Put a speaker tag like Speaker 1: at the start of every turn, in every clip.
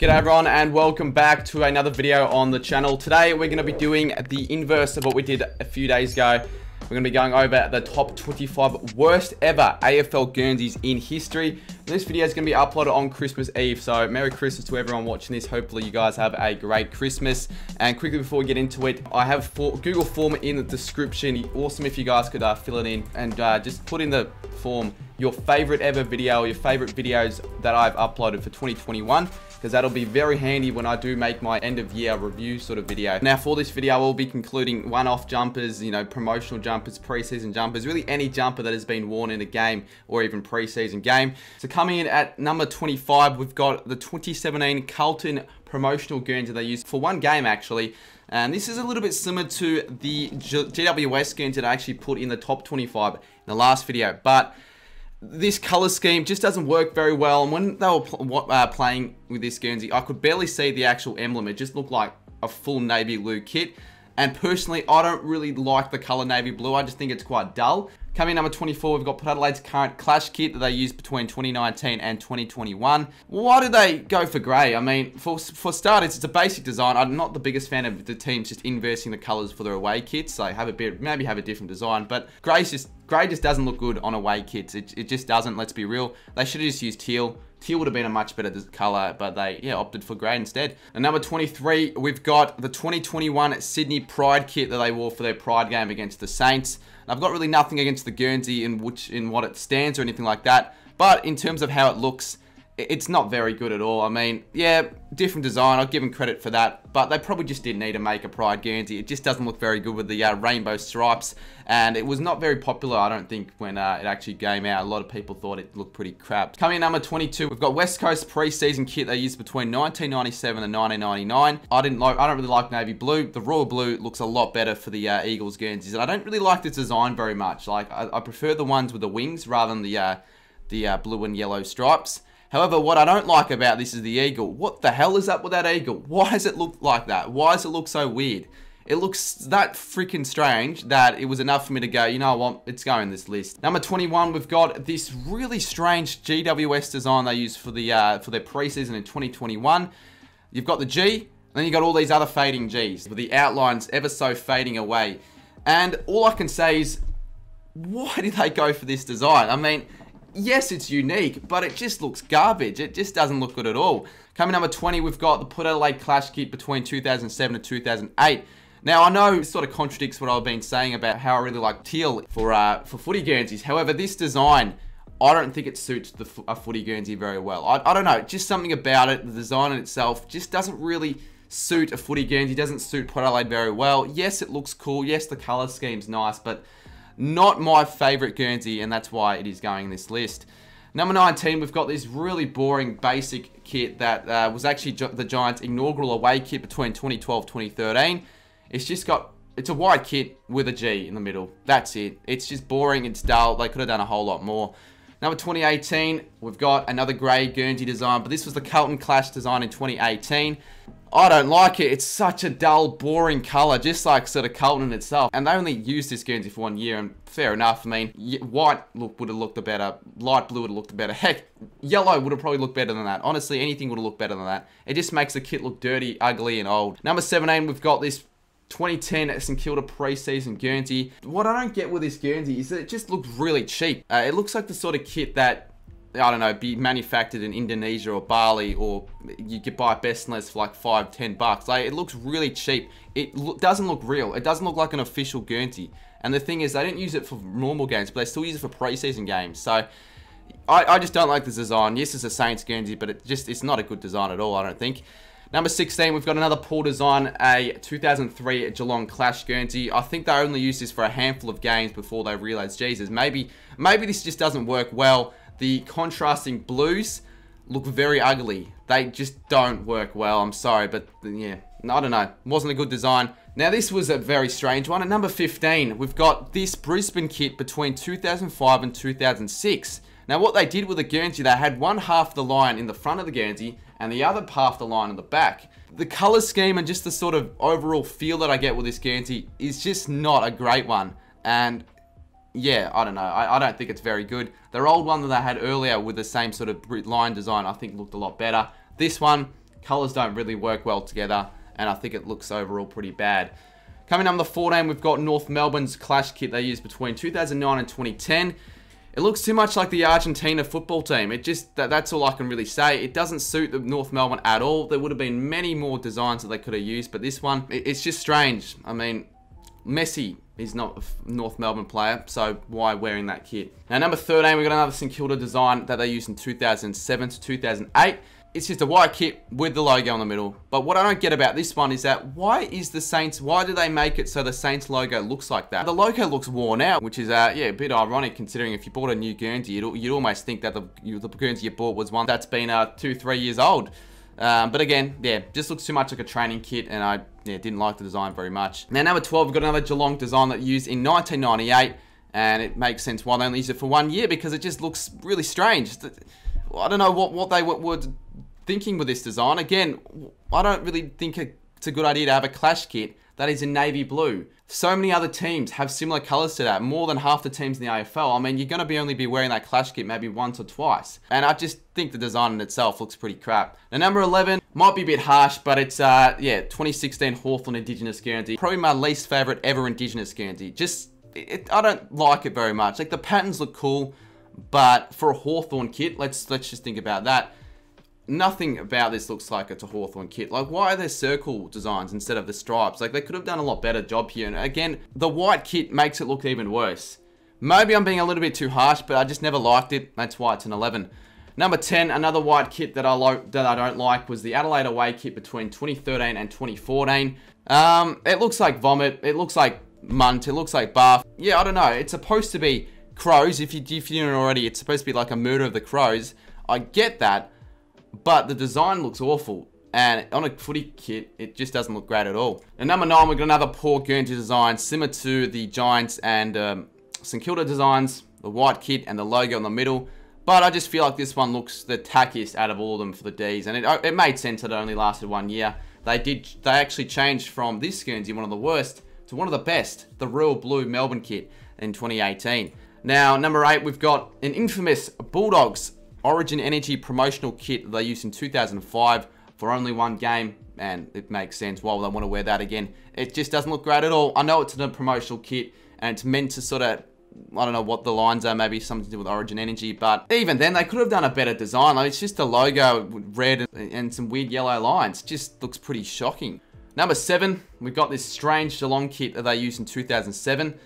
Speaker 1: G'day everyone and welcome back to another video on the channel. Today we're going to be doing the inverse of what we did a few days ago. We're going to be going over the top 25 worst ever AFL Guernseys in history. This video is going to be uploaded on Christmas Eve, so Merry Christmas to everyone watching this. Hopefully you guys have a great Christmas. And quickly before we get into it, I have Google form in the description. It'd be awesome if you guys could fill it in and just put in the form your favorite ever video, your favorite videos that I've uploaded for 2021, because that'll be very handy when I do make my end of year review sort of video. Now for this video, I will be concluding one-off jumpers, you know, promotional jumpers, pre-season jumpers, really any jumper that has been worn in a game or even pre-season game. So coming in at number 25, we've got the 2017 Carlton promotional Guernsey they used for one game actually. And this is a little bit similar to the GWS Guernsey that I actually put in the top 25 in the last video, but this color scheme just doesn't work very well. And when they were playing with this Guernsey, I could barely see the actual emblem. It just looked like a full navy blue kit. And personally, I don't really like the color navy blue. I just think it's quite dull. Coming in number 24, we've got PortAdelaide's current Clash kit that they used between 2019 and 2021. Why did they go for grey? I mean, for starters, it's a basic design. I'm not the biggest fan of the teams just inversing the colours for their away kits. So maybe have a different design. But grey just doesn't look good on away kits. It just doesn't, let's be real. They should have just used teal. Teal would have been a much better colour, but they opted for grey instead. And number 23, we've got the 2021 Sydney Pride kit that they wore for their Pride game against the Saints. And I've got really nothing against the Guernsey in what it stands or anything like that, but in terms of how it looks, it's not very good at all. I mean, yeah, different design, I'll give them credit for that, but they probably just didn't need to make a Pride Guernsey. It just doesn't look very good with the rainbow stripes, and it was not very popular, I don't think, when it actually came out. A lot of people thought it looked pretty crap. Coming in number 22, we've got West Coast Pre-Season kit they used between 1997 and 1999. I don't really like navy blue. The royal blue looks a lot better for the Eagles Guernseys, and I don't really like this design very much. Like, I prefer the ones with the wings rather than the blue and yellow stripes. However, what I don't like about this is the eagle. What the hell is up with that eagle? Why does it look like that? Why does it look so weird? It looks that freaking strange that it was enough for me to go, you know what, it's going in this list. Number 21, we've got this really strange GWS design they used for their pre-season in 2021. You've got the G, and then you've got all these other fading Gs, with the outlines ever so fading away. And all I can say is, why did they go for this design? I mean, yes, it's unique, but it just looks garbage. It just doesn't look good at all. Coming number 20, we've got the PortAdelaide Clash kit between 2007 and 2008. Now, I know this sort of contradicts what I've been saying about how I really like teal for footy Guernseys. However, this design, I don't think it suits a footy Guernsey very well. I don't know, just something about it, the design in itself, just doesn't really suit a footy Guernsey, doesn't suit PortAdelaide very well. Yes, it looks cool. Yes, the colour scheme's nice, but not my favourite Guernsey, and that's why it is going in this list. Number 19, we've got this really boring basic kit that was actually the Giants' inaugural away kit between 2012-2013. It's a white kit with a G in the middle. That's it. It's just boring, it's dull. They could have done a whole lot more. Number 2018, we've got another grey Guernsey design, but this was the Carlton Clash design in 2018. I don't like it. It's such a dull, boring colour, just like sort of Carlton itself. And they only used this Guernsey for 1 year, and fair enough. I mean, white would have looked better. Light blue would have looked better. Heck, yellow would have probably looked better than that. Honestly, anything would have looked better than that. It just makes the kit look dirty, ugly, and old. Number 17, we've got this 2010 St Kilda Pre-Season Guernsey. What I don't get with this Guernsey is that it just looks really cheap. It looks like the sort of kit that, I don't know, be manufactured in Indonesia or Bali, or you could buy Best and Less for like $5, $10. Like, it looks really cheap. It doesn't look real. It doesn't look like an official Guernsey. And the thing is, they didn't use it for normal games, but they still use it for pre-season games. So I just don't like this design. Yes, it's a Saints Guernsey, but it's not a good design at all, I don't think. Number 16, we've got another poor design, a 2003 Geelong Clash Guernsey. I think they only used this for a handful of games before they realised, Jesus, maybe this just doesn't work well. The contrasting blues look very ugly. They just don't work well. I'm sorry, but yeah, I don't know. Wasn't a good design. Now, this was a very strange one. At number 15, we've got this Brisbane kit between 2005 and 2006. Now, what they did with the Guernsey, they had one half of the line in the front of the Guernsey and the other half of the line in the back. The colour scheme and just the sort of overall feel that I get with this Guernsey is just not a great one. And yeah, I don't know. I don't think it's very good. Their old one that they had earlier with the same sort of line design, I think looked a lot better. This one, Colours don't really work well together, and I think it looks overall pretty bad. Coming number 14, we've got North Melbourne's Clash kit they used between 2009 and 2010. It looks too much like the Argentina football team. It just, that's all I can really say. It doesn't suit the North Melbourne at all. There would have been many more designs that they could have used, but this one, it's just strange. I mean, Messi is not a North Melbourne player, so why wearing that kit? Now, number 13, we've got another St Kilda design that they used in 2007 to 2008. It's just a white kit with the logo in the middle. But what I don't get about this one is that why do they make it so the Saints logo looks like that? The logo looks worn out, which is, yeah, a bit ironic considering if you bought a new Guernsey, you'd almost think that the Guernsey you bought was one that's been 2-3 years old. But again, yeah, just looks too much like a training kit, and I didn't like the design very much. Now, number 12, we've got another Geelong design that used in 1998, and it makes sense why they only used it for 1 year, because it just looks really strange. I don't know what they were thinking with this design. Again, I don't really think it's a good idea to have a Clash kit that is in navy blue. So many other teams have similar colours to that. More than half the teams in the AFL. I mean, you're going to only be wearing that Clash kit maybe once or twice. And I just think the design in itself looks pretty crap. Now, number 11 might be a bit harsh, but it's, yeah, 2016 Hawthorn Indigenous Guernsey. Probably my least favourite ever Indigenous Guernsey. I don't like it very much. Like, the patterns look cool, but for a Hawthorn kit, let's just think about that. Nothing about this looks like it's a Hawthorn kit. Like, why are there circle designs instead of the stripes? Like, they could have done a lot better job here. And again, the white kit makes it look even worse. Maybe I'm being a little bit too harsh, but I just never liked it. That's why it's an 11. Number 10, another white kit that I don't like was the Adelaide away kit between 2013 and 2014. It looks like vomit. It looks like munt. It looks like barf. Yeah, I don't know. It's supposed to be crows. If you didn't already, it's supposed to be like a murder of the crows. I get that. But the design looks awful, and on a footy kit, it just doesn't look great at all. And number 9, we've got another poor Guernsey design, similar to the Giants and St Kilda designs, the white kit and the logo in the middle. But I just feel like this one looks the tackiest out of all of them for the Ds, and it made sense that it only lasted 1 year. They actually changed from this Guernsey, one of the worst, to one of the best, the Royal Blue Melbourne kit in 2018. Now, number 8, we've got an infamous Bulldogs Origin Energy promotional kit they used in 2005 for only 1 game, and it makes sense. Why would I want to wear that again? It just doesn't look great at all. I know it's a promotional kit, and it's meant to sort of, I don't know what the lines are, maybe something to do with Origin Energy, but even then, they could have done a better design. Like, it's just a logo with red and some weird yellow lines. It just looks pretty shocking. Number 7, we've got this strange Geelong kit that they used in 2007.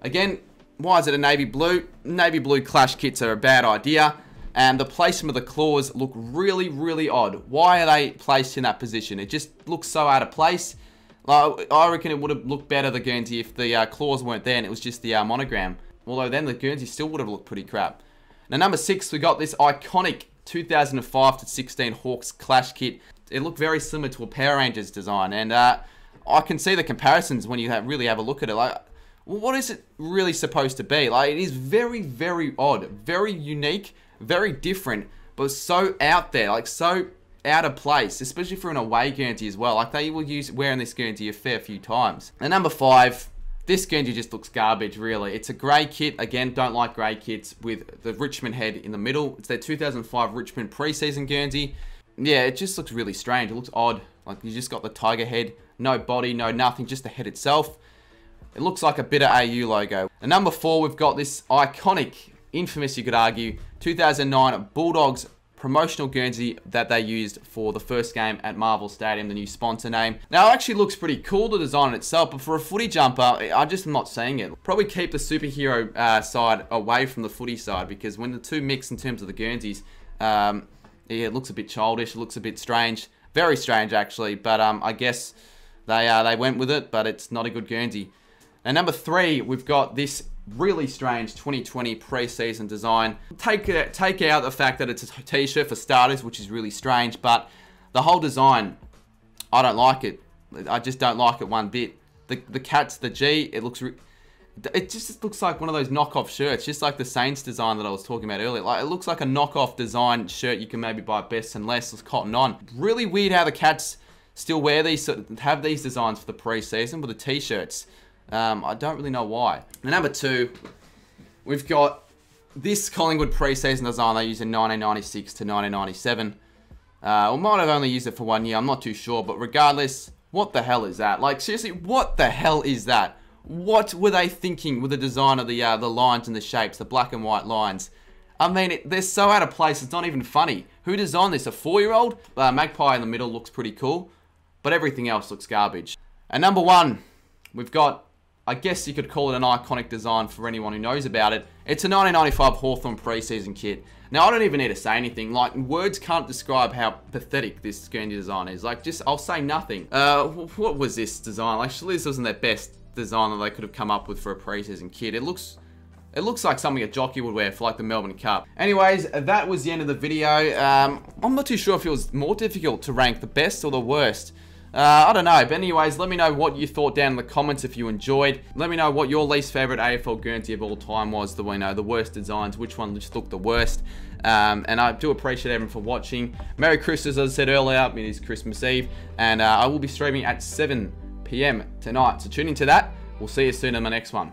Speaker 1: Again, why is it a navy blue? Navy blue Clash kits are a bad idea. And the placement of the claws look really, really odd. Why are they placed in that position? It just looks so out of place. I reckon it would have looked better, the Guernsey, if the claws weren't there and it was just the monogram. Although then the Guernsey still would have looked pretty crap. Now, number 6, we got this iconic 2005 to 16 Hawks Clash kit. It looked very similar to a Power Rangers design. And I can see the comparisons when you really have a look at it. Like, what is it really supposed to be? Like, it is very, very odd, very unique, very different, but so out there, like so out of place, especially for an away Guernsey as well. Like, they will use wearing this Guernsey a fair few times. And number 5, this Guernsey just looks garbage, really. It's a grey kit. Again, don't like grey kits with the Richmond head in the middle. It's their 2005 Richmond Pre-Season Guernsey. Yeah, it just looks really strange. It looks odd. Like, you just got the tiger head, no body, no nothing, just the head itself. It looks like a bitter AU logo. And number 4, we've got this iconic, infamous, you could argue, 2009 Bulldogs promotional Guernsey that they used for the first game at Marvel Stadium, the new sponsor name. Now, it actually looks pretty cool, the design in itself, but for a footy jumper, I just am not seeing it. Probably keep the superhero side away from the footy side, because when the two mix in terms of the Guernseys, yeah, it looks a bit childish, it looks a bit strange. Very strange, actually, but I guess they went with it, but it's not a good Guernsey. Now, number 3, we've got this really strange 2020 pre-season design. Take out the fact that it's a t-shirt for starters, which is really strange, but the whole design, I don't like it. I just don't like it one bit. The cat's the G, it just looks like one of those knockoff shirts, just like the Saints design that I was talking about earlier. Like, it looks like a knockoff design shirt you can maybe buy at Best and Less with Cotton On. Really weird how the Cats still wear these, have these designs for the pre-season with the t-shirts. I don't really know why. And number 2, we've got this Collingwood pre-season design they used in 1996 to 1997. Or might have only used it for 1 year, I'm not too sure. But regardless, what the hell is that? Like, seriously, what the hell is that? What were they thinking with the design of the lines and the shapes, the black and white lines? I mean, they're so out of place, it's not even funny. Who designed this? A 4-year-old? Magpie in the middle looks pretty cool, but everything else looks garbage. And number 1, we've got, I guess you could call it an iconic design for anyone who knows about it. It's a 1995 Hawthorn Pre-Season kit. Now, I don't even need to say anything. Like, words can't describe how pathetic this Guernsey design is. Like, I'll say nothing. What was this design? Like, surely this wasn't their best design that they could have come up with for a pre-season kit. It looks like something a jockey would wear for like the Melbourne Cup. Anyways, that was the end of the video. I'm not too sure if it was more difficult to rank the best or the worst. I don't know. But anyways, let me know what you thought down in the comments if you enjoyed. Let me know what your least favorite AFL Guernsey of all time was. The worst designs, which one just looked the worst. And I do appreciate everyone for watching. Merry Christmas, as I said earlier. It is Christmas Eve. And I will be streaming at 7 PM tonight. So tune into that. We'll see you soon in my next one.